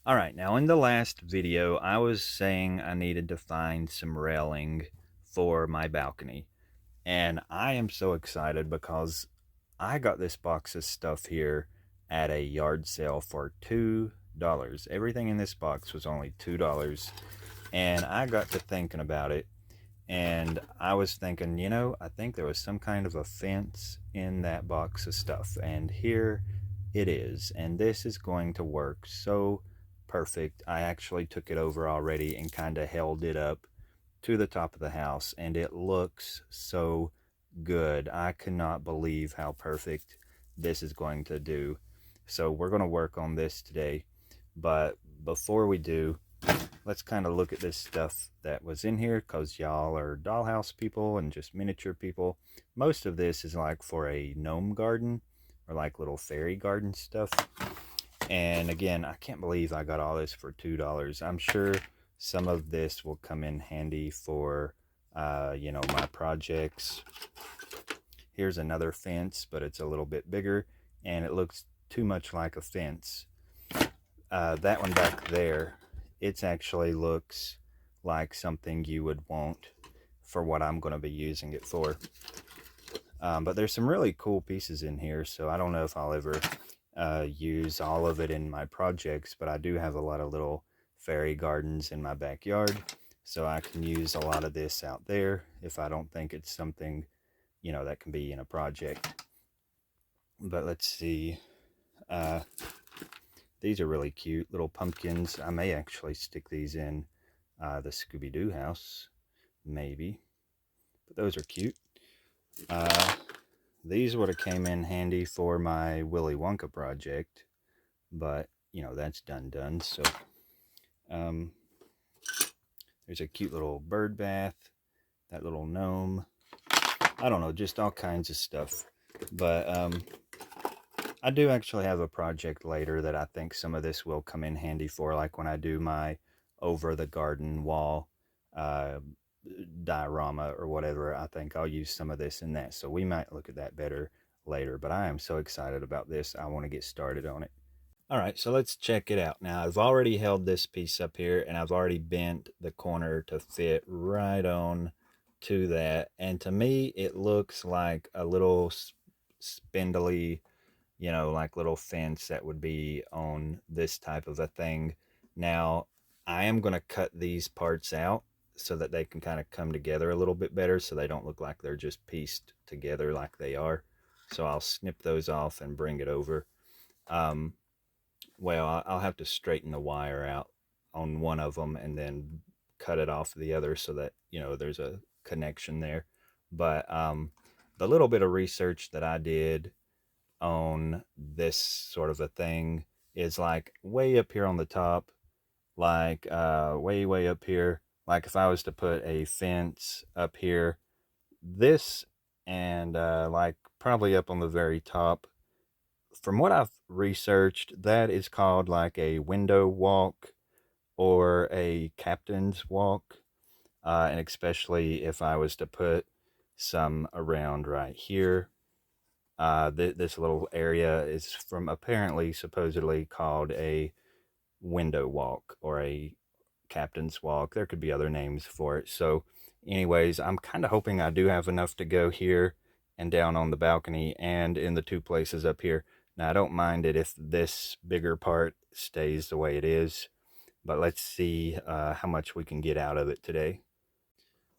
All right, now in the last video, I was saying I needed to find some railing for my balcony. And I am so excited because I got this box of stuff here at a yard sale for $2. Everything in this box was only $2. And I got to thinking about it. And I was thinking, I think there was some kind of a fence in that box of stuff. And here it is. And this is going to work so perfect. I actually took it over already and kind of held it up to the top of the house. And it looks so good. I cannot believe how perfect this is going to do. So we're going to work on this today. But before we do, let's kind of look at this stuff that was in here because y'all are dollhouse people and just miniature people. Most of this is like for a gnome garden or like little fairy garden stuff. And again, I can't believe I got all this for $2. I'm sure some of this will come in handy for, my projects. Here's another fence, but it's a little bit bigger and it looks too much like a fence. That one back there, it actually looks like something you would want for what I'm going to be using it for. But there's some really cool pieces in here, so I don't know if I'll ever use all of it in my projects, but I do have a lot of little fairy gardens in my backyard, so I can use a lot of this out there if I don't think it's something, that can be in a project. But let's see. These are really cute little pumpkins. I may actually stick these in the Scooby Doo house, maybe. But those are cute. These would have came in handy for my Willy Wonka project, but that's done. So um, there's a cute little bird bath, that little gnome. I don't know, just all kinds of stuff. But I do actually have a project later that I think some of this will come in handy for, like when I do my over the garden wall uh, diorama or whatever. I think I'll use some of this in that. So we might look at that better later. But I am so excited about this. I want to get started on it. All right, so let's check it out. Now, I've already held this piece up here, and I've already bent the corner to fit right on to that. And to me, it looks like a little spindly, like little fence that would be on this type of a thing. Now, I am going to cut these parts out so that they can kind of come together a little bit better so they don't look like they're just pieced together like they are. So I'll snip those off and bring it over. Um, well, I'll have to straighten the wire out on one of them and then cut it off the other so that, there's a connection there. But the little bit of research that I did on this sort of a thing is like way up here on the top, like way up here. Like if I was to put a fence up here, this and like probably up on the very top, from what I've researched, that is called like a window walk or a captain's walk. And especially if I was to put some around right here. This little area is from apparently supposedly called a window walk or a captain's walk. There could be other names for it. So anyways, I'm kind of hoping I do have enough to go here and down on the balcony and in the two places up here. Now, I don't mind it if this bigger part stays the way it is, but let's see how much we can get out of it today.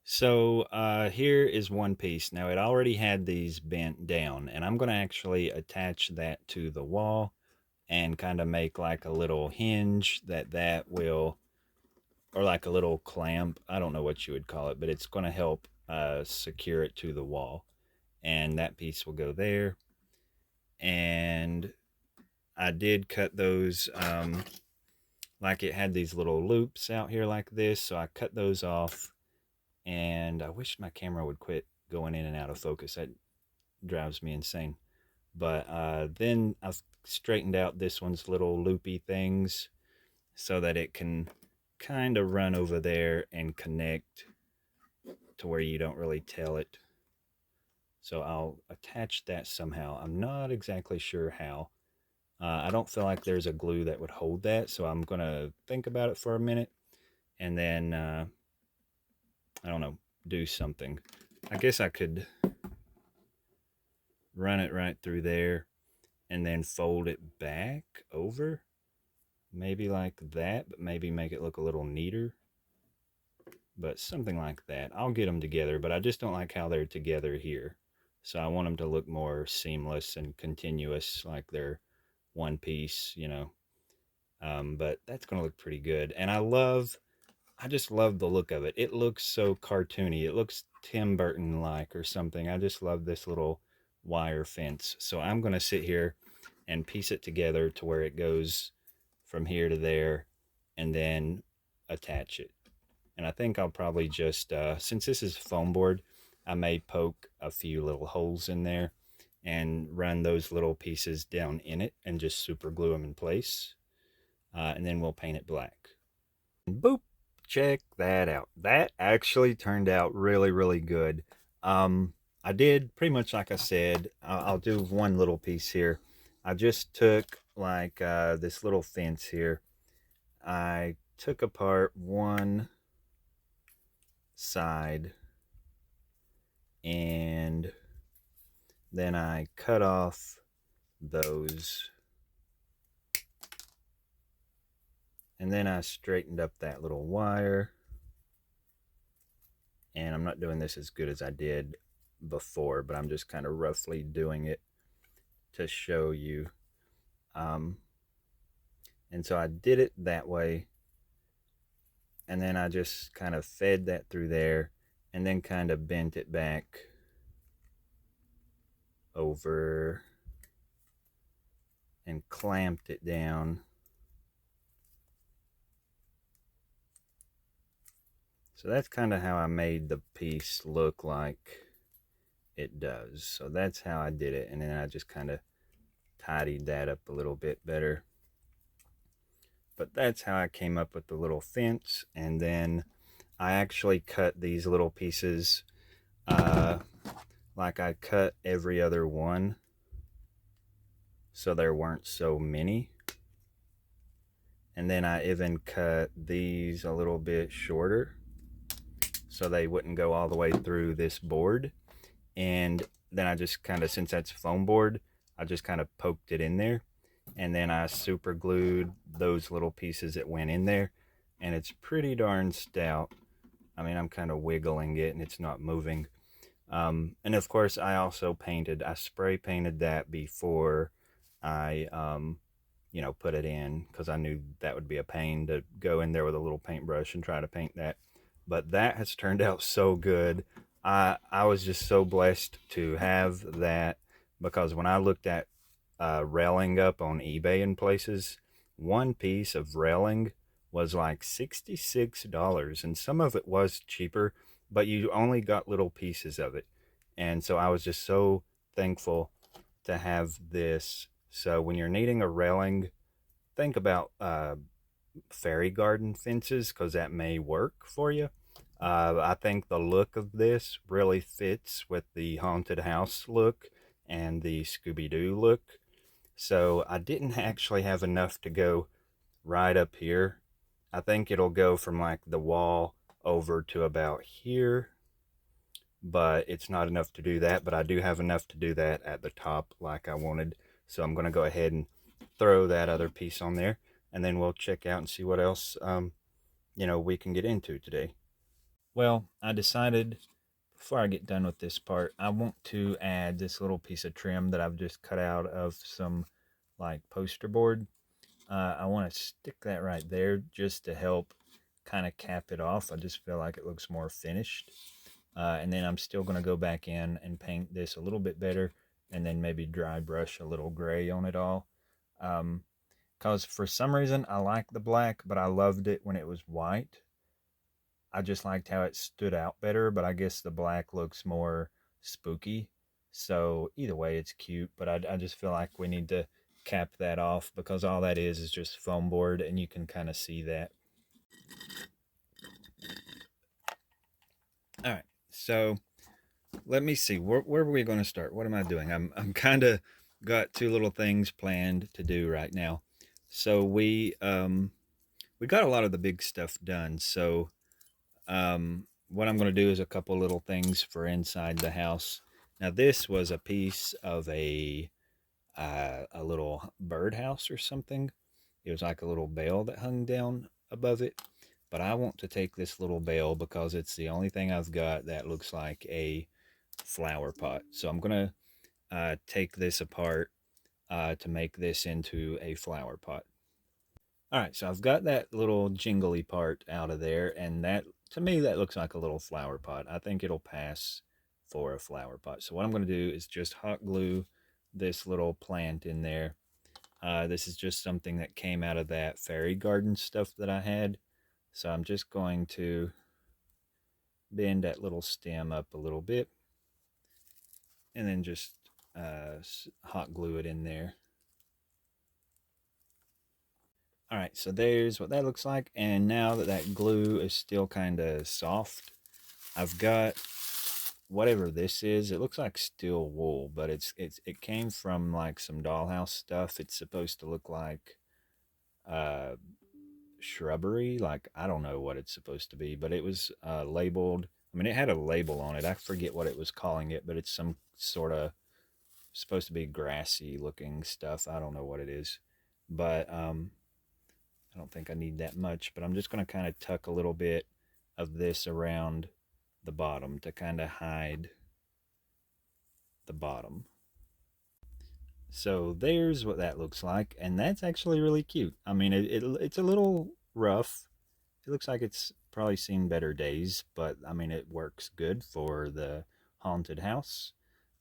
So here is one piece. Now it already had these bent down, and I'm going to actually attach that to the wall and kind of make like a little hinge that will, or like a little clamp. I don't know what you would call it, but it's going to help secure it to the wall. And that piece will go there. And I did cut those, like it had these little loops out here like this, so I cut those off. And I wish my camera would quit going in and out of focus. That drives me insane. But then I've straightened out this one's little loopy things so that it can kind of run over there and connect to where you don't really tell it. So I'll attach that somehow. I'm not exactly sure how. I don't feel like there's a glue that would hold that, so I'm going to think about it for a minute and then, I don't know, do something. I guess I could run it right through there and then fold it back over. Maybe like that, but maybe make it look a little neater. But something like that. I'll get them together, but I just don't like how they're together here. So I want them to look more seamless and continuous, like they're one piece, you know. But that's going to look pretty good. And I just love the look of it. It looks so cartoony. It looks Tim Burton like or something. I just love this little wire fence. So I'm going to sit here and piece it together to where it goes from here to there and then attach it. And I think I'll probably just, since this is foam board, I may poke a few little holes in there and run those little pieces down in it and just super glue them in place. And then we'll paint it black. Boop. Check that out. That actually turned out really, really good. I did pretty much like I said. I'll do one little piece here. I just took like this little fence here. I took apart one side and then I cut off those. And then I straightened up that little wire. And I'm not doing this as good as I did before, but I'm just kind of roughly doing it to show you. And so I did it that way. And then I just kind of fed that through there and then kind of bent it back over and clamped it down. So that's kind of how I made the piece look like it does. So that's how I did it. And then I just kind of tidied that up a little bit better. But that's how I came up with the little fence. And then I actually cut these little pieces like I cut every other one so there weren't so many. And then I even cut these a little bit shorter so they wouldn't go all the way through this board. And then I just kind of, since that's foam board, I just kind of poked it in there. And then I super glued those little pieces that went in there. And it's pretty darn stout. I mean, I'm kind of wiggling it and it's not moving. And of course, I also I spray painted that before I, put it in because I knew that would be a pain to go in there with a little paintbrush and try to paint that. But that has turned out so good. I was just so blessed to have that because when I looked at railing up on eBay and places, one piece of railing was like $66, and some of it was cheaper, but you only got little pieces of it. And so I was just so thankful to have this. So when you're needing a railing, think about fairy garden fences because that may work for you. I think the look of this really fits with the haunted house look and the Scooby Doo look. So I didn't actually have enough to go right up here. I think it'll go from like the wall over to about here, but it's not enough to do that. But I do have enough to do that at the top like I wanted. So I'm going to go ahead and throw that other piece on there, and then we'll check out and see what else, we can get into today. Well, I decided before I get done with this part, I want to add this little piece of trim that I've just cut out of some like poster board. I want to stick that right there just to help kind of cap it off. I just feel like it looks more finished. And then I'm still going to go back in and paint this a little bit better and then maybe dry brush a little gray on it all. Because for some reason I like the black, but I loved it when it was white. I just liked how it stood out better, but I guess the black looks more spooky. So either way, it's cute, but I just feel like we need to cap that off because all that is just foam board and you can kind of see that. All right, so let me see, where were we going to start? What am I doing? I'm kind of got two little things planned to do right now. So we got a lot of the big stuff done. So what I'm going to do is a couple little things for inside the house. Now this was a piece of a little birdhouse or something. It was like a little bell that hung down above it. But I want to take this little bell because it's the only thing I've got that looks like a flower pot. So I'm going to take this apart to make this into a flower pot. All right, so I've got that little jingly part out of there, and that, to me, that looks like a little flower pot. I think it'll pass for a flower pot. So what I'm going to do is just hot glue this little plant in there. This is just something that came out of that fairy garden stuff that I had. So I'm just going to bend that little stem up a little bit and then just hot glue it in there. All right, so there's what that looks like. And now that that glue is still kind of soft, I've got whatever this is. It looks like steel wool, but it came from like some dollhouse stuff. It's supposed to look like uh, shrubbery. Like, I don't know what it's supposed to be, but it was labeled. I mean, it had a label on it. I forget what it was calling it, but it's some sort of supposed to be grassy looking stuff. I don't know what it is, but I don't think I need that much, but I'm just going to kind of tuck a little bit of this around the bottom to kind of hide the bottom. So there's what that looks like, and that's actually really cute. I mean, it's a little rough. It looks like it's probably seen better days, but I mean, it works good for the haunted house.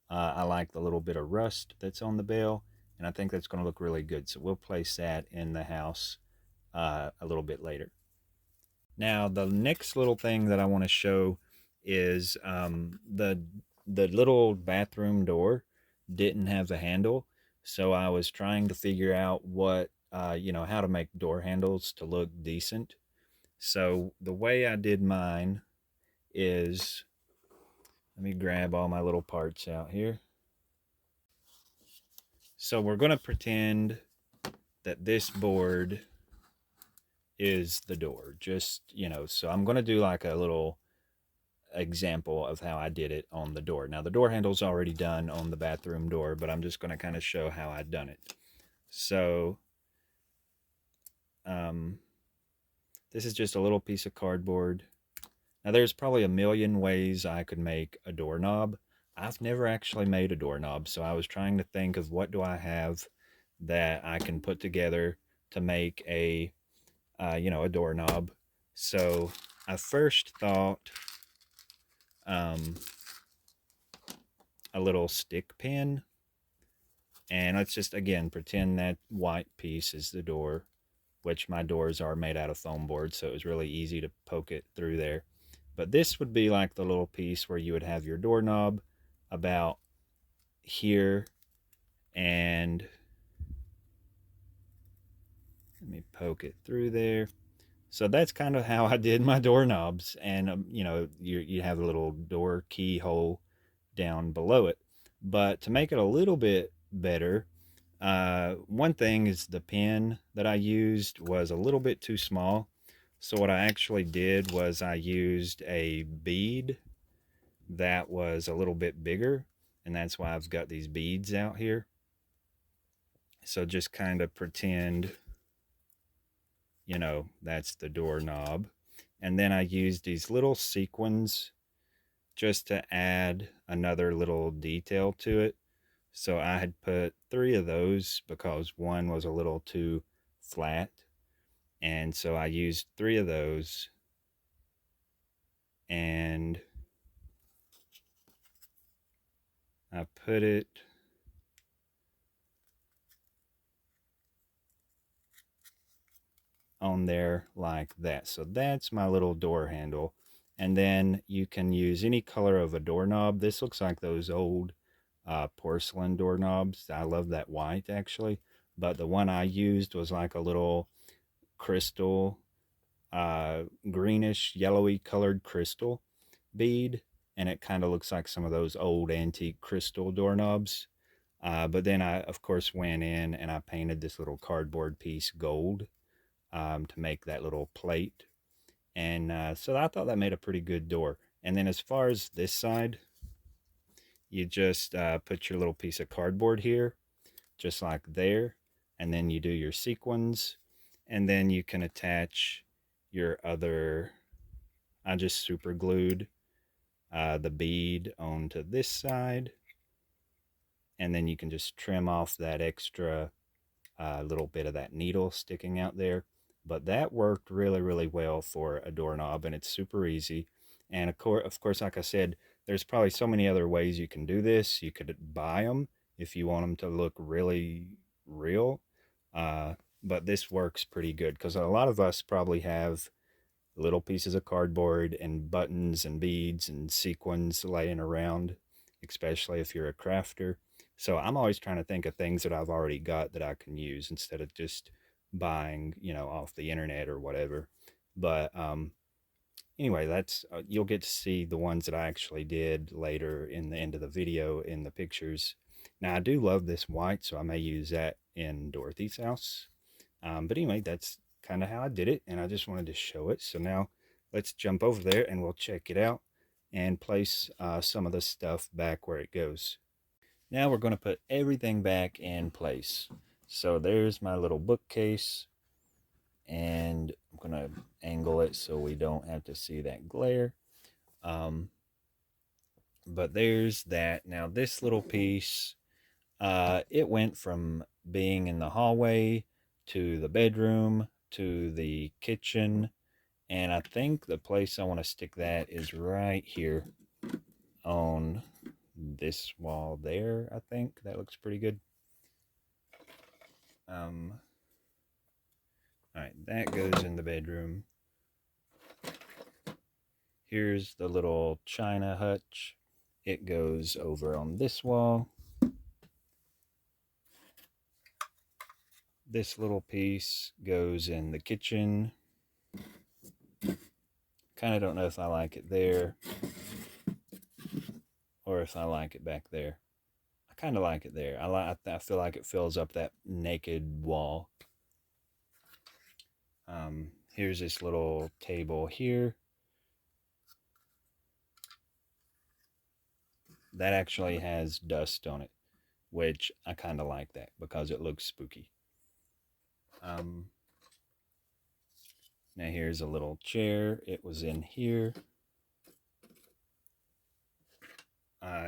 I like the little bit of rust that's on the bell, and I think that's going to look really good. So we'll place that in the house a little bit later. Now, the next little thing that I want to show is the little bathroom door didn't have a handle, so I was trying to figure out what how to make door handles to look decent. So the way I did mine is, let me grab all my little parts out here. So we're going to pretend that this board is the door. Just, so I'm going to do like a little example of how I did it on the door. Now the door handle's already done on the bathroom door, but I'm just going to kind of show how I'd done it. So um, this is just a little piece of cardboard. Now there's probably a million ways I could make a doorknob. I've never actually made a doorknob, so I was trying to think of what do I have that I can put together to make a doorknob. So I first thought um, a little stick pin. And let's just, again, pretend that white piece is the door, which my doors are made out of foam board, so it was really easy to poke it through there. But this would be like the little piece where you would have your doorknob about here, and let me poke it through there. So that's kind of how I did my doorknobs. And, you have a little door keyhole down below it. But to make it a little bit better, one thing is the pen that I used was a little bit too small. So what I actually did was I used a bead that was a little bit bigger, and that's why I've got these beads out here. So just kind of pretend, that's the doorknob. And then I used these little sequins just to add another little detail to it. So I had put 3 of those because one was a little too flat. And so I used 3 of those, and I put it on there like that. So that's my little door handle. And then you can use any color of a doorknob. This looks like those old porcelain doorknobs. I love that white actually. But the one I used was like a little crystal, greenish, yellowy colored crystal bead. And it kind of looks like some of those old antique crystal doorknobs. But then I, of course, went in and I painted this little cardboard piece gold to make that little plate. And so I thought that made a pretty good door. And then as far as this side, you just put your little piece of cardboard here, just like there. And then you do your sequins. And then you can attach your other, I just super glued the bead onto this side. And then you can just trim off that extra little bit of that needle sticking out there. But that worked really, really well for a doorknob, and it's super easy. And of course, like I said, there's probably so many other ways you can do this. You could buy them if you want them to look really real. Uh, but this works pretty good because a lot of us probably have little pieces of cardboard and buttons and beads and sequins laying around, especially if you're a crafter. So I'm always trying to think of things that I've already got that I can use instead of just buying, off the internet or whatever. But anyway, that's you'll get to see the ones that I actually did later in the end of the video in the pictures. Now I do love this white, so I may use that in Dorothy's house. But anyway, that's kind of how I did it, and I just wanted to show it. So now let's jump over there and we'll check it out and place some of the stuff back where it goes. Now we're going to put everything back in place. So there's my little bookcase, and I'm going to angle it so we don't have to see that glare. But there's that. Now this little piece, it went from being in the hallway to the bedroom to the kitchen, and I think the place I want to stick that is right here on this wall there. I think that looks pretty good. All right, that goes in the bedroom. Here's the little china hutch. It goes over on this wall. This little piece goes in the kitchen. Kind of don't know if I like it there or if I like it back there. I kind of like it there. I feel like it fills up that naked wall. Here's this little table here. That actually has dust on it, which I kind of like that because it looks spooky. Now here's a little chair. It was in here.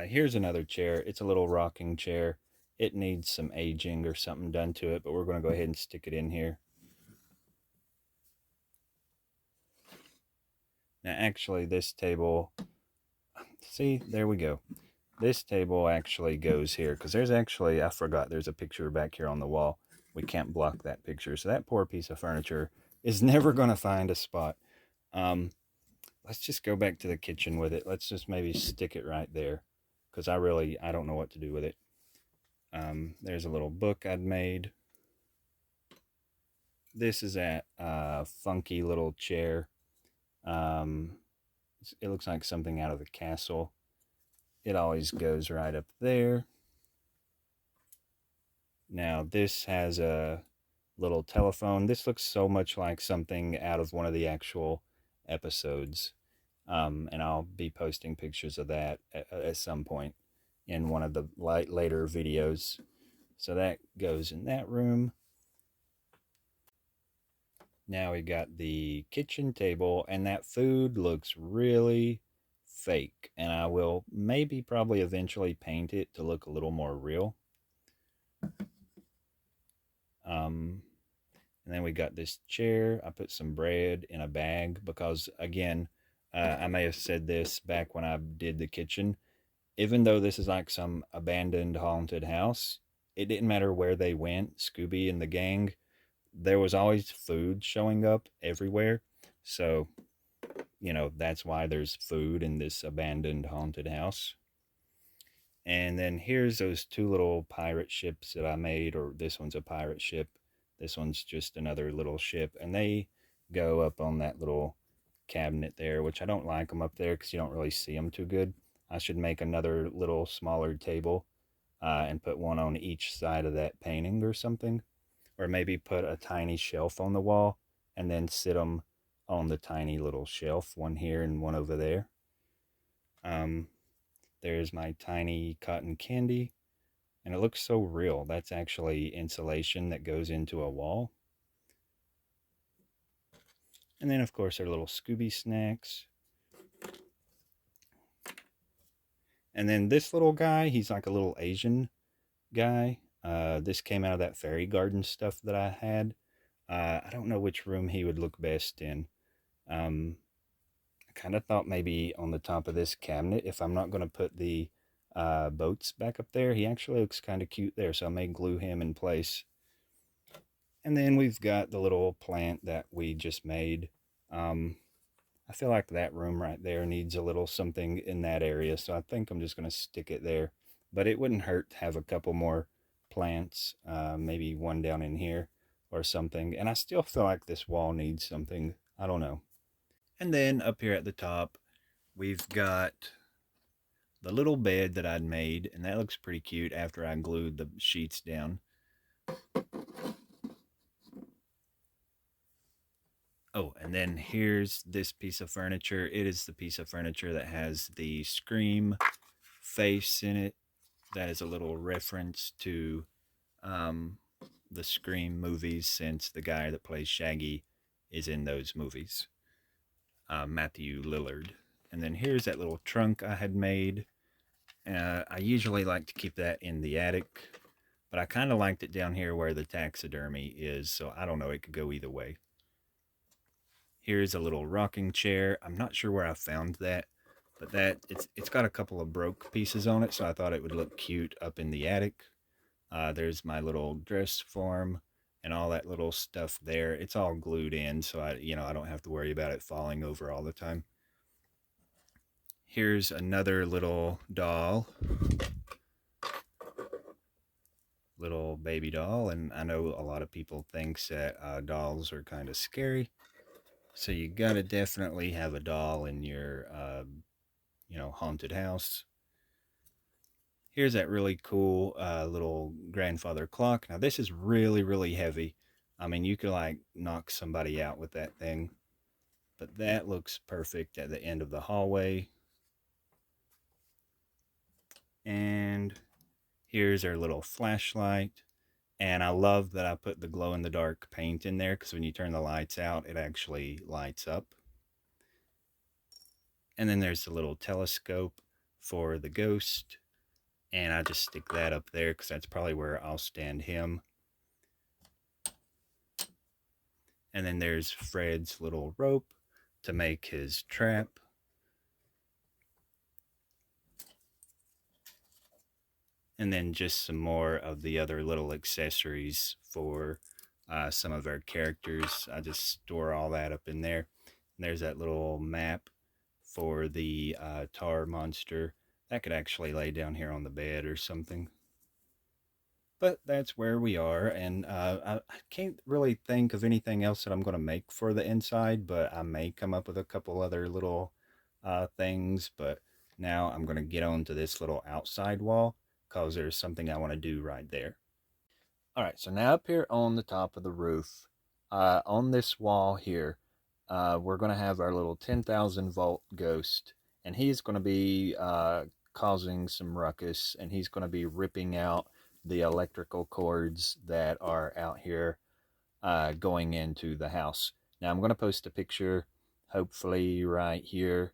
Here's another chair. It's a little rocking chair. It needs some aging or something done to it, but we're going to go ahead and stick it in here. Now actually this table, see, there we go. This table actually goes here because there's actually, I forgot, there's a picture back here on the wall. We can't block that picture. So that poor piece of furniture is never going to find a spot. Let's just go back to the kitchen with it. Let's just maybe stick it right there because I don't know what to do with it. There's a little book I'd made. This is that funky little chair. It looks like something out of the castle. It always goes right up there. Now this has a little telephone. This looks so much like something out of one of the actual episodes. And I'll be posting pictures of that at some point in one of the later videos. So that goes in that room. Now we got the kitchen table, and that food looks really fake. And I will maybe probably eventually paint it to look a little more real. And then we got this chair. I put some bread in a bag because, again, I may have said this back when I did the kitchen. Even though this is like some abandoned haunted house, it didn't matter where they went, Scooby and the gang, there was always food showing up everywhere. So, that's why there's food in this abandoned haunted house. And then here's those two little pirate ships that I made, or this one's a pirate ship. This one's just another little ship, and they go up on that little cabinet there, which I don't like them up there because you don't really see them too good. I should make another little smaller table and put one on each side of that painting or something. Or maybe put a tiny shelf on the wall and then sit them on the tiny little shelf, one here and one over there. Um, there's my tiny cotton candy, and it looks so real. That's actually insulation that goes into a wall. And then, of course, our little Scooby snacks. And then this little guy, he's like a little Asian guy. This came out of that fairy garden stuff that I had. I don't know which room he would look best in. Um, I kind of thought maybe on the top of this cabinet, if I'm not going to put the boats back up there. He actually looks kind of cute there, so I may glue him in place. And then we've got the little plant that we just made. Um, I feel like that room right there needs a little something in that area, so I think I'm just going to stick it there. But it wouldn't hurt to have a couple more plants, maybe one down in here or something. And I still feel like this wall needs something. I don't know. And then up here at the top, we've got the little bed that I'd made, and that looks pretty cute after I glued the sheets down. Oh, and then here's this piece of furniture. It is the piece of furniture that has the Scream face in it. That is a little reference to um, the Scream movies, since the guy that plays Shaggy is in those movies, Matthew Lillard. And then here's that little trunk I had made. I usually like to keep that in the attic, but I kind of liked it down here where the taxidermy is, so I don't know, it could go either way. Here's a little rocking chair. I'm not sure where I found that, but it's got a couple of broke pieces on it, so I thought it would look cute up in the attic. There's my little dress form and all that little stuff there. It's all glued in, so I don't have to worry about it falling over all the time. Here's another little doll, little baby doll, and I know a lot of people thinks that dolls are kind of scary, so you gotta definitely have a doll in your haunted house. Here's that really cool little grandfather clock. Now this is really, really heavy. I mean, you could like knock somebody out with that thing, but that looks perfect at the end of the hallway. And here's our little flashlight. And I love that I put the glow in the dark paint in there, because when you turn the lights out, it actually lights up. And then there's the little telescope for the ghost. And I just stick that up there because that's probably where I'll stand him. And then there's Fred's little rope to make his trap. And then just some more of the other little accessories for some of our characters. I just store all that up in there. And there's that little map for the tar monster. That could actually lay down here on the bed or something. But that's where we are, and I can't really think of anything else that I'm going to make for the inside, but I may come up with a couple other little things. But now I'm going to get on to this little outside wall, because there's something I want to do right there. All right, so now up here on the top of the roof, on this wall here, we're going to have our little 10,000-volt ghost, and he's going to be causing some ruckus, and he's going to be ripping out the electrical cords that are out here going into the house. Now I'm going to post a picture, hopefully right here,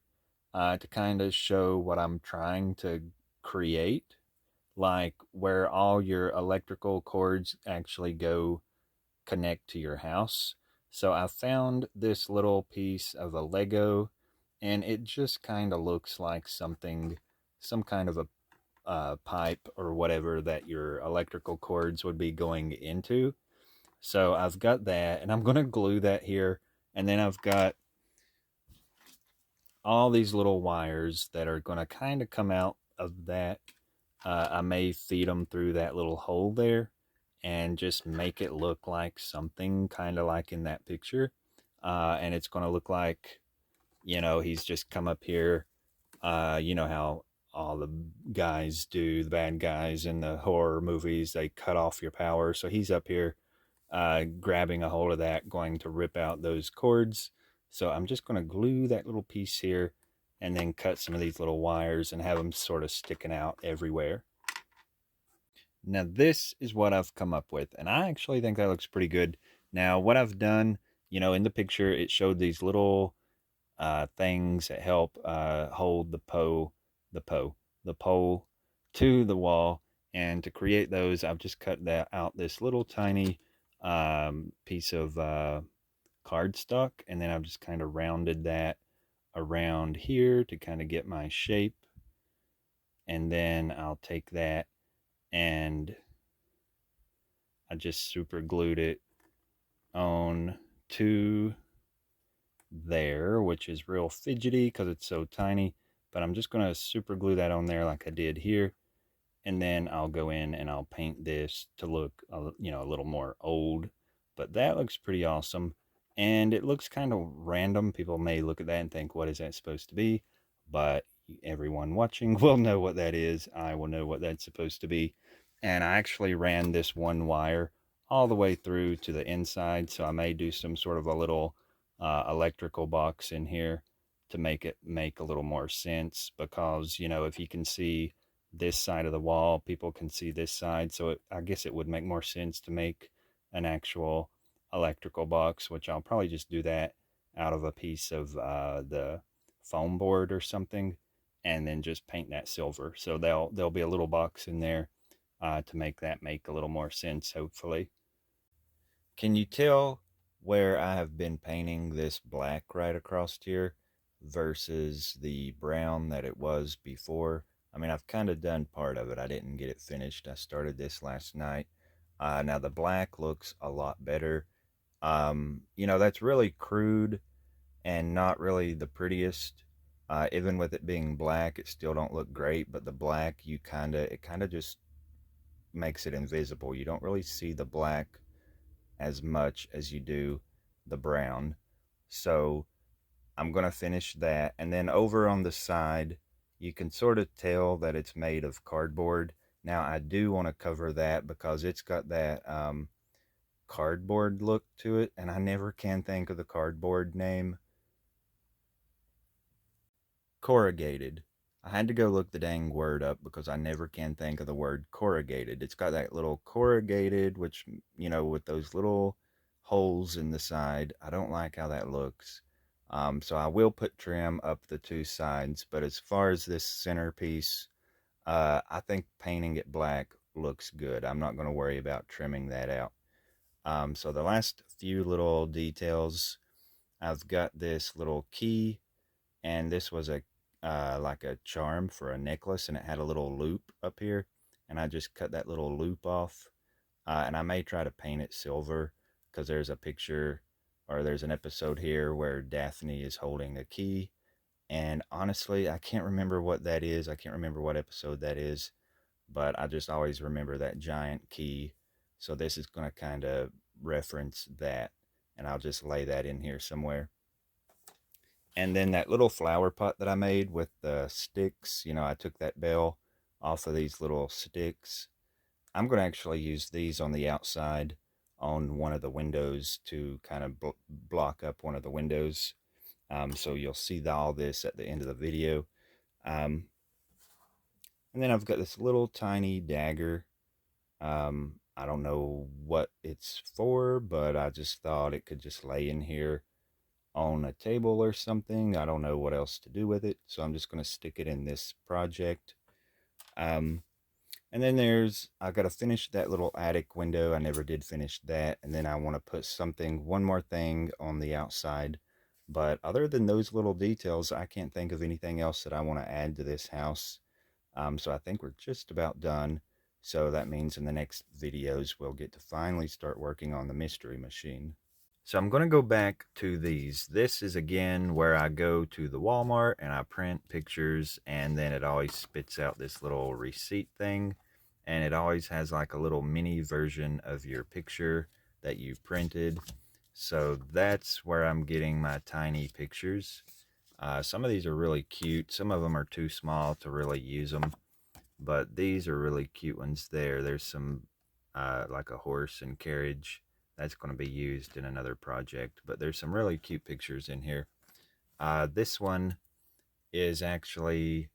to kind of show what I'm trying to create, like where all your electrical cords actually go connect to your house. So I found this little piece of a Lego, and it just kind of looks like some kind of a pipe or whatever that your electrical cords would be going into. So I've got that, and I'm going to glue that here. And then I've got all these little wires that are going to kind of come out of that. I may feed them through that little hole there and just make it look like something kind of like in that picture. And it's going to look like, he's just come up here. You know how all the guys do, the bad guys in the horror movies. They cut off your power. So he's up here grabbing a hold of that, going to rip out those cords. So I'm just going to glue that little piece here and then cut some of these little wires and have them sort of sticking out everywhere. Now this is what I've come up with, and I actually think that looks pretty good. Now what I've done, in the picture, it showed these little things that help hold the pole, the pole to the wall. And to create those, I've just cut that out this little tiny piece of cardstock, and then I've just kind of rounded that around here to kind of get my shape. And then I'll take that and I just super glued it on to there, which is real fidgety because it's so tiny, but I'm just going to super glue that on there like I did here. And then I'll go in and I'll paint this to look a little more old, but that looks pretty awesome. And it looks kind of random. People may look at that and think, what is that supposed to be? But everyone watching will know what that is. I will know what that's supposed to be. And I actually ran this one wire all the way through to the inside, so I may do some sort of a little electrical box in here to make it make a little more sense, because if you can see this side of the wall, people can see this side. So I guess it would make more sense to make an actual electrical box, which I'll probably just do that out of a piece of the foam board or something, and then just paint that silver. So there'll be a little box in there to make that make a little more sense, hopefully. Can you tell where I have been painting this black right across here versus the brown that it was before? I mean, I've kind of done part of it. I didn't get it finished. I started this last night. Now the black looks a lot better. That's really crude and not really the prettiest. Even with it being black, it still don't look great. But the black, it kind of just makes it invisible. You don't really see the black as much as you do the brown. So I'm going to finish that. And then over on the side, you can sort of tell that it's made of cardboard. Now I do want to cover that because it's got that cardboard look to it, and I never can think of the cardboard name. Corrugated. I had to go look the dang word up because I never can think of the word corrugated. It's got that little corrugated, which, with those little holes in the side. I don't like how that looks. So I will put trim up the two sides, but as far as this centerpiece, I think painting it black looks good. I'm not going to worry about trimming that out. So the last few little details, I've got this little key, and this was a like a charm for a necklace, and it had a little loop up here, and I just cut that little loop off. And I may try to paint it silver because there's a picture, or there's an episode here where Daphne is holding a key, and honestly I can't remember what that is. I can't remember what episode that is, but I just always remember that giant key. So this is going to kind of reference that, and I'll just lay that in here somewhere. And then that little flower pot that I made with the sticks, I took that bell off of these little sticks. I'm going to actually use these on the outside on one of the windows to kind of block up one of the windows. So you'll see all this at the end of the video. And then I've got this little tiny dagger. I don't know what it's for, but I just thought it could just lay in here on a table or something. I don't know what else to do with it, so I'm just going to stick it in this project. And then I got to finish that little attic window. I never did finish that. And then I want to put one more thing on the outside. But other than those little details, I can't think of anything else that I want to add to this house. So I think we're just about done. So that means in the next videos, we'll get to finally start working on the mystery machine. So I'm going to go back to these. This is again where I go to the Walmart and I print pictures, and then it always spits out this little receipt thing, and it always has like a little mini version of your picture that you've printed. So that's where I'm getting my tiny pictures. Some of these are really cute. Some of them are too small to really use them, but these are really cute ones there. There's some like a horse and carriage that's going to be used in another project, but there's some really cute pictures in here. This one is actually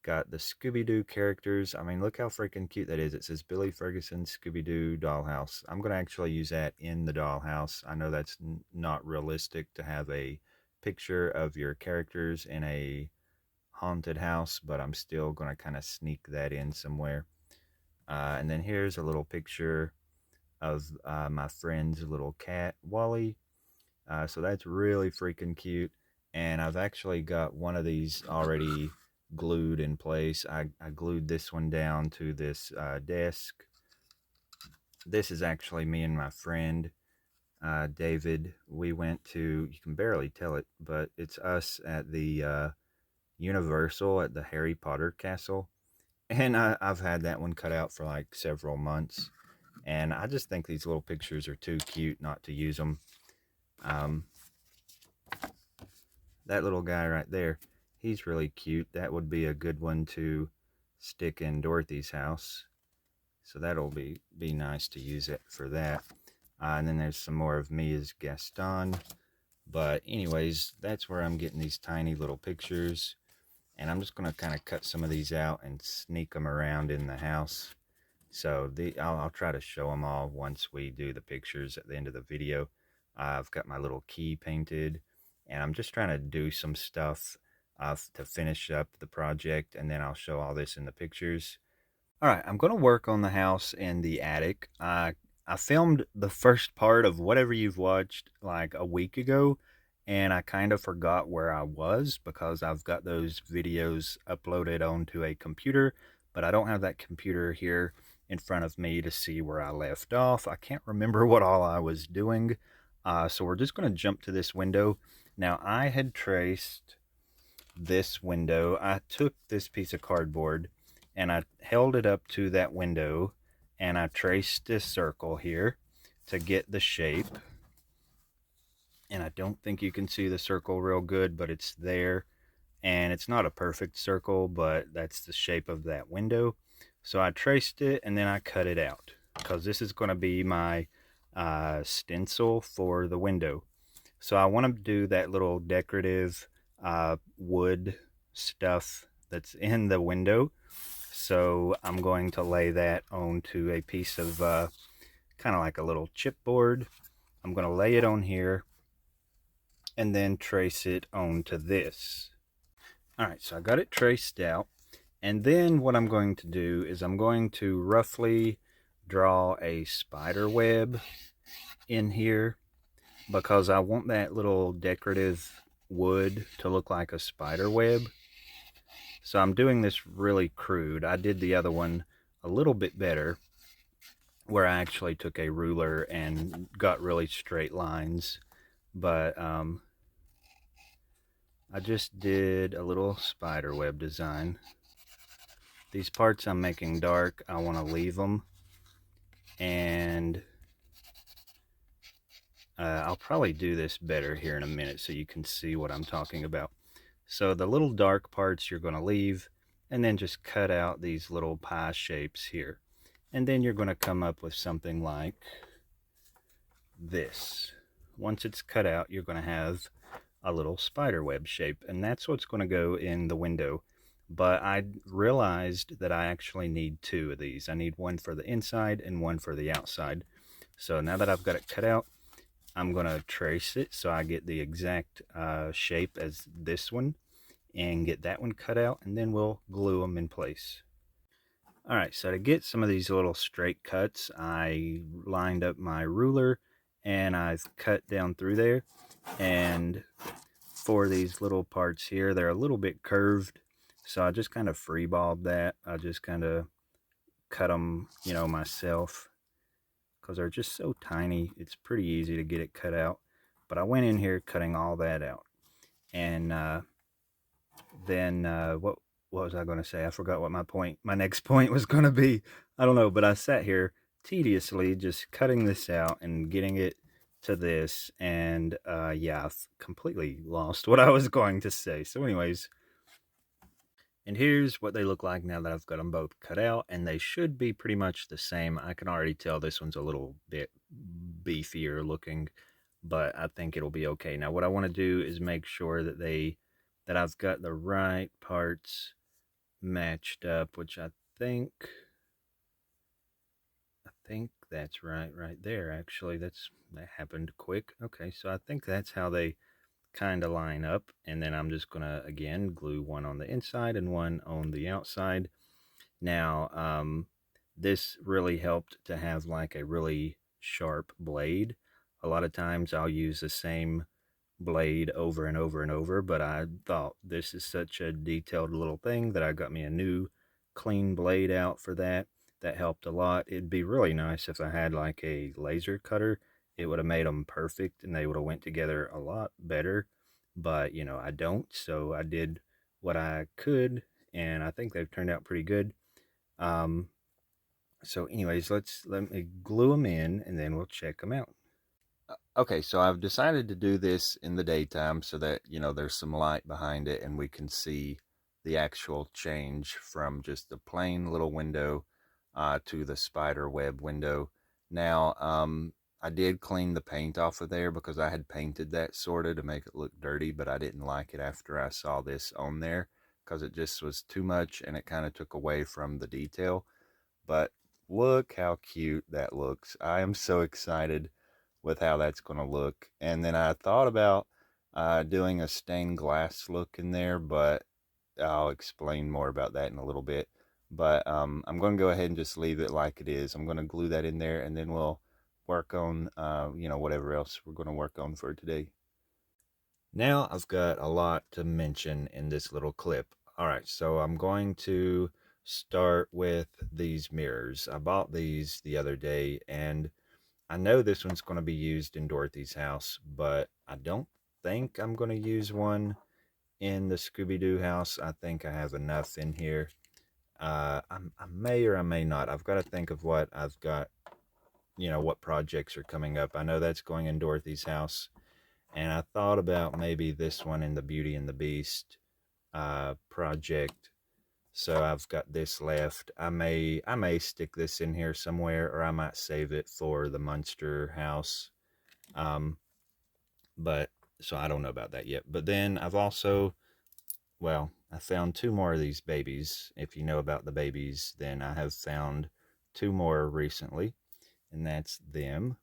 got the Scooby Doo characters. I mean, look how freaking cute that is. It says Billy Ferguson Scooby Doo dollhouse. I'm going to actually use that in the dollhouse. I know that's not realistic to have a picture of your characters in a haunted house, but I'm still going to kind of sneak that in somewhere. And then here's a little picture of my friend's little cat, Wally. So that's really freaking cute. And I've actually got one of these already glued in place. I glued this one down to this desk. This is actually me and my friend, David. We went to, you can barely tell it, but it's us at the Universal at the Harry Potter castle. And I've had that one cut out for like several months. And I just think these little pictures are too cute not to use them. That little guy right there, he's really cute. That would be a good one to stick in Dorothy's house. So that'll be nice to use it for that. And then there's some more of me as Gaston. But anyways, that's where I'm getting these tiny little pictures. And I'm just going to kind of cut some of these out and sneak them around in the house. So I'll try to show them all once we do the pictures at the end of the video. I've got my little key painted, and I'm just trying to do some stuff to finish up the project, and then I'll show all this in the pictures. All right, I'm going to work on the house in the attic. I filmed the first part of whatever you've watched like a week ago, and I kind of forgot where I was because I've got those videos uploaded onto a computer, but I don't have that computer here in front of me to see where I left off. I can't remember what all I was doing. So we're just going to jump to this window. Now, I had traced this window. I took this piece of cardboard and I held it up to that window and I traced this circle here to get the shape. And I don't think you can see the circle real good, but it's there. And it's not a perfect circle, but that's the shape of that window. So I traced it and then I cut it out because this is going to be my stencil for the window. So I want to do that little decorative wood stuff that's in the window. So I'm going to lay that onto a piece of kind of like a little chipboard. I'm going to lay it on here and then trace it onto this. All right, so I got it traced out. And then what I'm going to do is I'm going to roughly draw a spider web in here because I want that little decorative wood to look like a spider web. So I'm doing this really crude. I did the other one a little bit better where I actually took a ruler and got really straight lines. But I just did a little spider web design. These parts I'm making dark, I want to leave them. And I'll probably do this better here in a minute so you can see what I'm talking about. So the little dark parts you're going to leave and then just cut out these little pie shapes here. And then you're going to come up with something like this. Once it's cut out, you're going to have a little spider web shape, and that's what's going to go in the window. But I realized that I actually need two of these. I need one for the inside and one for the outside. So now that I've got it cut out, I'm going to trace it so I get the exact shape as this one and get that one cut out, and then we'll glue them in place. All right, so to get some of these little straight cuts, I lined up my ruler and I've cut down through there. And for these little parts here, they're a little bit curved, so I just kind of freeballed that. I just kind of cut them, you know, myself because they're just so tiny. It's pretty easy to get it cut out. But I went in here cutting all that out. And then what was I going to say? I forgot what my next point was going to be. I don't know, but I sat here tediously just cutting this out and getting it to this, and yeah, I've completely lost what I was going to say. So, anyways, and here's what they look like now that I've got them both cut out, and they should be pretty much the same. I can already tell this one's a little bit beefier looking, but I think it'll be okay. Now, what I want to do is make sure that I've got the right parts matched up, which I think that's right there. Actually, that happened quick. Okay, so I think that's how they kind of line up, and then I'm just gonna again glue one on the inside and one on the outside. Now, this really helped to have like a really sharp blade. A lot of times I'll use the same blade over and over and over, but I thought this is such a detailed little thing that I got me a new clean blade out for that. That helped a lot. It'd be really nice if I had like a laser cutter. It would have made them perfect and they would have went together a lot better. But, I don't, so I did what I could, and I think they've turned out pretty good. Um, so anyways, let me glue them in and then we'll check them out. Okay, so I've decided to do this in the daytime so that, there's some light behind it and we can see the actual change from just a plain little window to the spider web window. Now, I did clean the paint off of there because I had painted that sort of to make it look dirty, but I didn't like it after I saw this on there because it just was too much and it kind of took away from the detail. But look how cute that looks. I am so excited with how that's going to look. And then I thought about doing a stained glass look in there, but I'll explain more about that in a little bit. But I'm going to go ahead and just leave it like it is. I'm going to glue that in there, and then we'll work on, whatever else we're going to work on for today. Now I've got a lot to mention in this little clip. All right, so I'm going to start with these mirrors. I bought these the other day, and I know this one's going to be used in Dorothy's house, but I don't think I'm going to use one in the Scooby Doo house. I think I have enough in here. I may or I may not. I've got to think of what I've got, what projects are coming up. I know that's going in Dorothy's house. And I thought about maybe this one in the Beauty and the Beast project. So I've got this left. I may stick this in here somewhere, or I might save it for the Munster house. Um, but so I don't know about that yet. But then I've also, well, I found two more of these babies. If you know about the babies, then I have found two more recently, and that's them.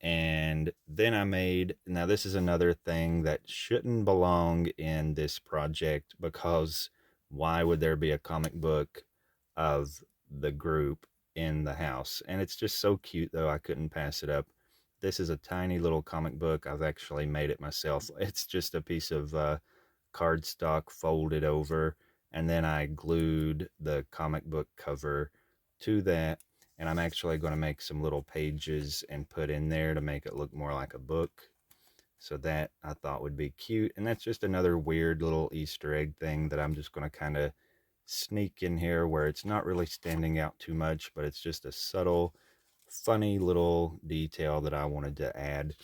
And then I made, now this is another thing that shouldn't belong in this project, because why would there be a comic book of the group in the house? And it's just so cute though, I couldn't pass it up. This is a tiny little comic book. I've actually made it myself. It's just a piece of cardstock folded over, and then I glued the comic book cover to that, and I'm actually going to make some little pages and put in there to make it look more like a book. So that I thought would be cute, and that's just another weird little Easter egg thing that I'm just going to kind of sneak in here, where it's not really standing out too much, but it's just a subtle, funny little detail that I wanted to add.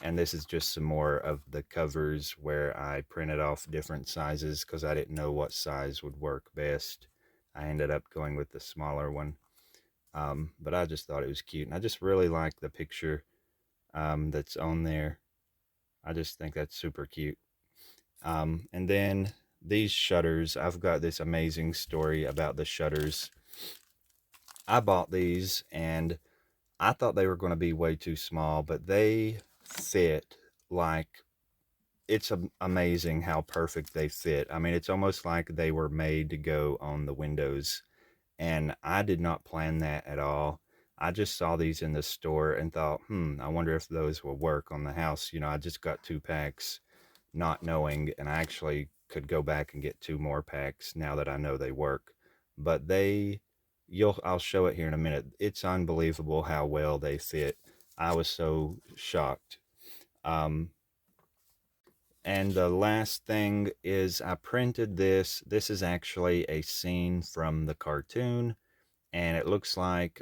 And this is just some more of the covers where I printed off different sizes because I didn't know what size would work best. I ended up going with the smaller one. But I just thought it was cute, and I just really like the picture that's on there. I just think that's super cute. And then these shutters, I've got this amazing story about the shutters. I bought these and I thought they were going to be way too small, but they fit like, it's amazing how perfect they fit. I mean, it's almost like they were made to go on the windows, and I did not plan that at all. I just saw these in the store and thought, I wonder if those will work on the house. I just got 2 packs, not knowing, and I actually could go back and get 2 more packs now that I know they work. But I'll show it here in a minute. It's unbelievable how well they fit. I was so shocked. Um, and the last thing is I printed this. This is actually a scene from the cartoon, and it looks like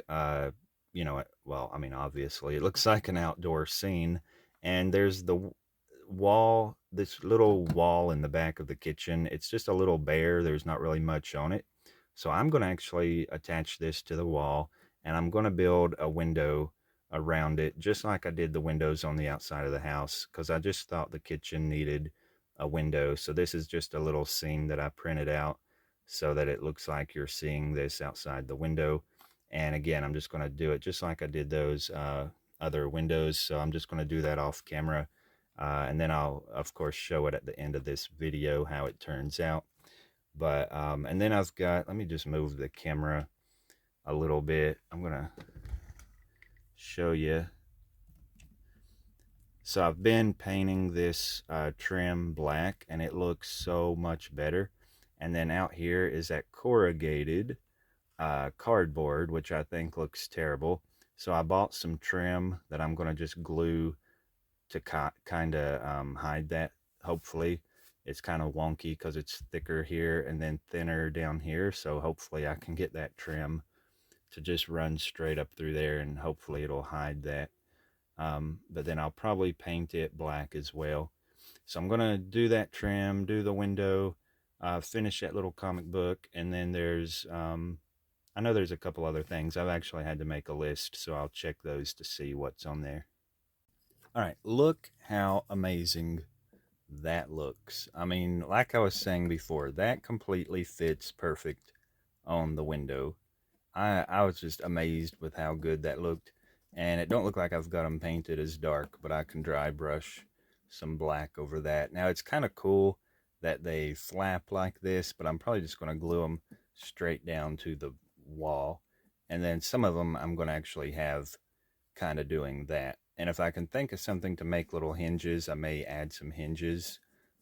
well, I mean, obviously it looks like an outdoor scene. And there's the wall, this little wall in the back of the kitchen. It's just a little bare. There's not really much on it. So I'm going to actually attach this to the wall, and I'm going to build a window around it, just like I did the windows on the outside of the house, because I just thought the kitchen needed a window. So this is just a little scene that I printed out so that it looks like you're seeing this outside the window. And again, I'm just going to do it just like I did those other windows. So I'm just going to do that off camera. And then I'll, of course, show it at the end of this video how it turns out. But, and then I've got, let me just move the camera a little bit. I'm going to show you. So I've been painting this trim black, and it looks so much better. And then out here is that corrugated cardboard, which I think looks terrible. So I bought some trim that I'm going to just glue to kind of hide that. Hopefully it's kind of wonky because it's thicker here and then thinner down here, so hopefully I can get that trim to just run straight up through there, and hopefully it'll hide that. But then I'll probably paint it black as well. So I'm gonna do that trim, do the window, finish that little comic book, and then there's I know there's a couple other things. I've actually had to make a list, so I'll check those to see what's on there. All right, look how amazing that looks. I mean, like I was saying before, that completely fits perfect on the window. I was just amazed with how good that looked. And it don't look like I've got them painted as dark, but I can dry brush some black over that. Now, it's kind of cool that they flap like this, but I'm probably just going to glue them straight down to the wall. And then some of them I'm going to actually have kind of doing that. And if I can think of something to make little hinges, I may add some hinges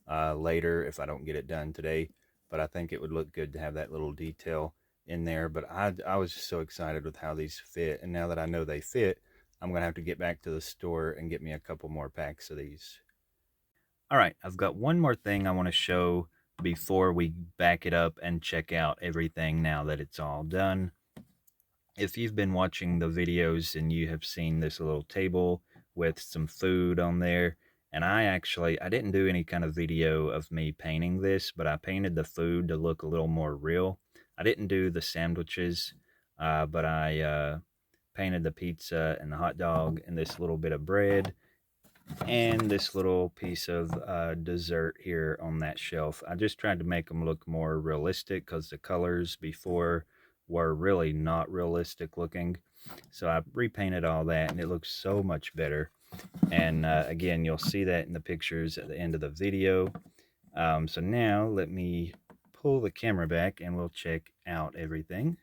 later if I don't get it done today. But I think it would look good to have that little detail in there. But I was just so excited with how these fit. And now that I know they fit, I'm going to have to get back to the store and get me a couple more packs of these. All right, I've got one more thing I want to show before we back it up and check out everything now that it's all done. If you've been watching the videos and you have seen this little table with some food on there, and I didn't do any kind of video of me painting this, but I painted the food to look a little more real. I didn't do the sandwiches, but I painted the pizza and the hot dog and this little bit of bread and this little piece of dessert here on that shelf. I just tried to make them look more realistic because the colors before were really not realistic looking. So I repainted all that, and it looks so much better. And again, you'll see that in the pictures at the end of the video. So now let me pull the camera back and we'll check out everything.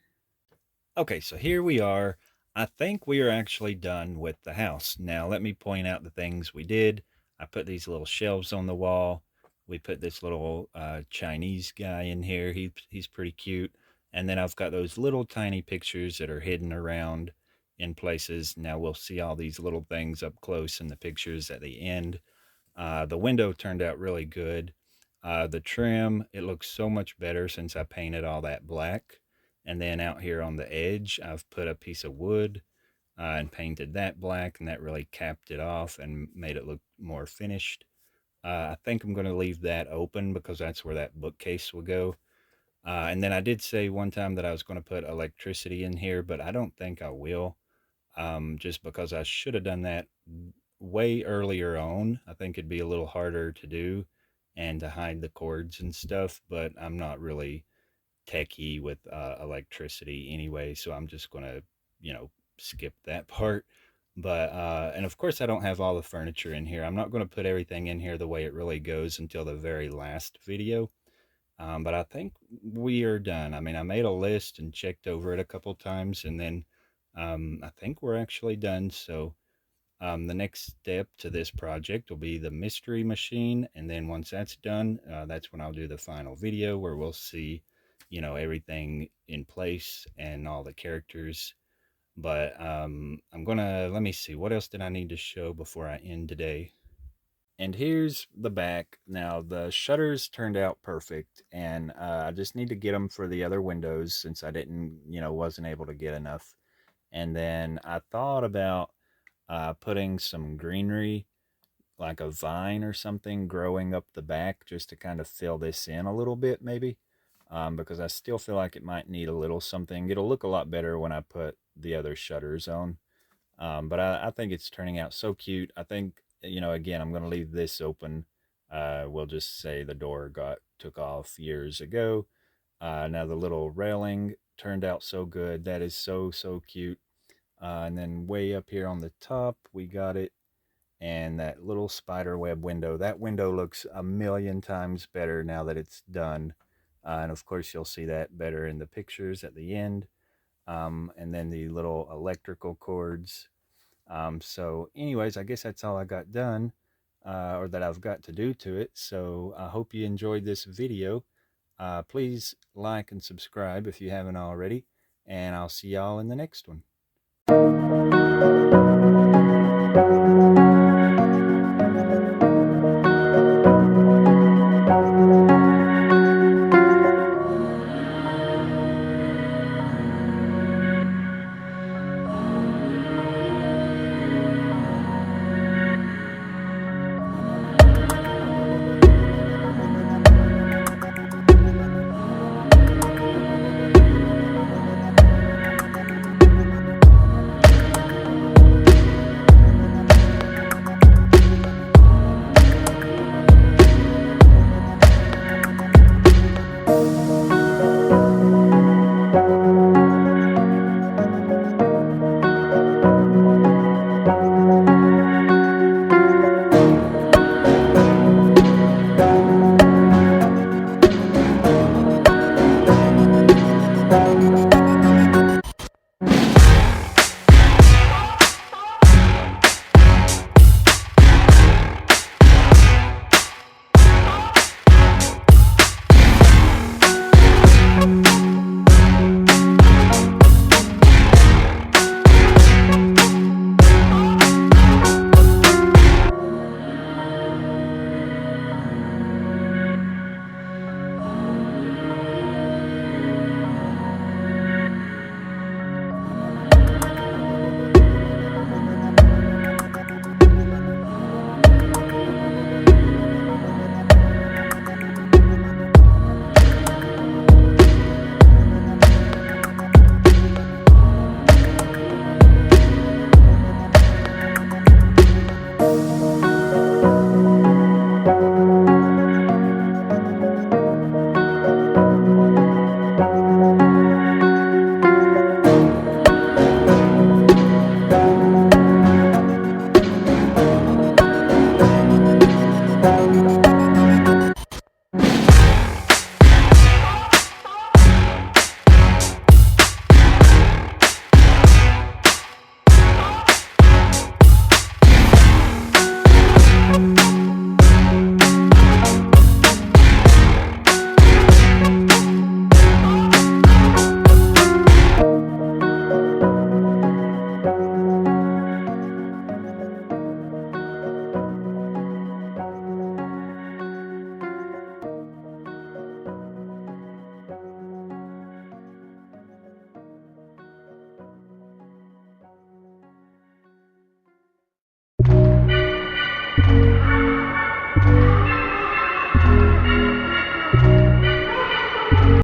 Okay, so here we are. I think we are actually done with the house. Now, let me point out the things we did. I put these little shelves on the wall. We put this little Chinese guy in here. He's pretty cute. And then I've got those little tiny pictures that are hidden around in places. Now we'll see all these little things up close in the pictures at the end. The window turned out really good. The trim, it looks so much better since I painted all that black. And then out here on the edge, I've put a piece of wood and painted that black, and that really capped it off and made it look more finished. I think I'm going to leave that open because that's where that bookcase will go. And then I did say one time that I was going to put electricity in here, but I don't think I will, just because I should have done that way earlier on. I think it'd be a little harder to do and to hide the cords and stuff, but I'm not really techie with electricity anyway, so I'm just gonna, skip that part. But and of course I don't have all the furniture in here. I'm not going to put everything in here the way it really goes until the very last video. But I think we are done. I mean, I made a list and checked over it a couple times, and then I think we're actually done. So the next step to this project will be the mystery machine, and then once that's done, that's when I'll do the final video where we'll see, everything in place and all the characters. But let me see, what else did I need to show before I end today? And here's the back. Now the shutters turned out perfect, and I just need to get them for the other windows since I didn't, wasn't able to get enough. And then I thought about putting some greenery, like a vine or something, growing up the back just to kind of fill this in a little bit, maybe. Because I still feel like it might need a little something. It'll look a lot better when I put the other shutters on. But I think it's turning out so cute. I think, again, I'm going to leave this open. We'll just say the door took off years ago. Now the little railing turned out so good. That is so, so cute. And then way up here on the top, we got it. And that little spider web window. That window looks a million times better now that it's done. And of course, you'll see that better in the pictures at the end. And then the little electrical cords. So anyways, I guess that's all I got done, or that I've got to do to it. So I hope you enjoyed this video. Please like and subscribe if you haven't already, and I'll see y'all in the next one.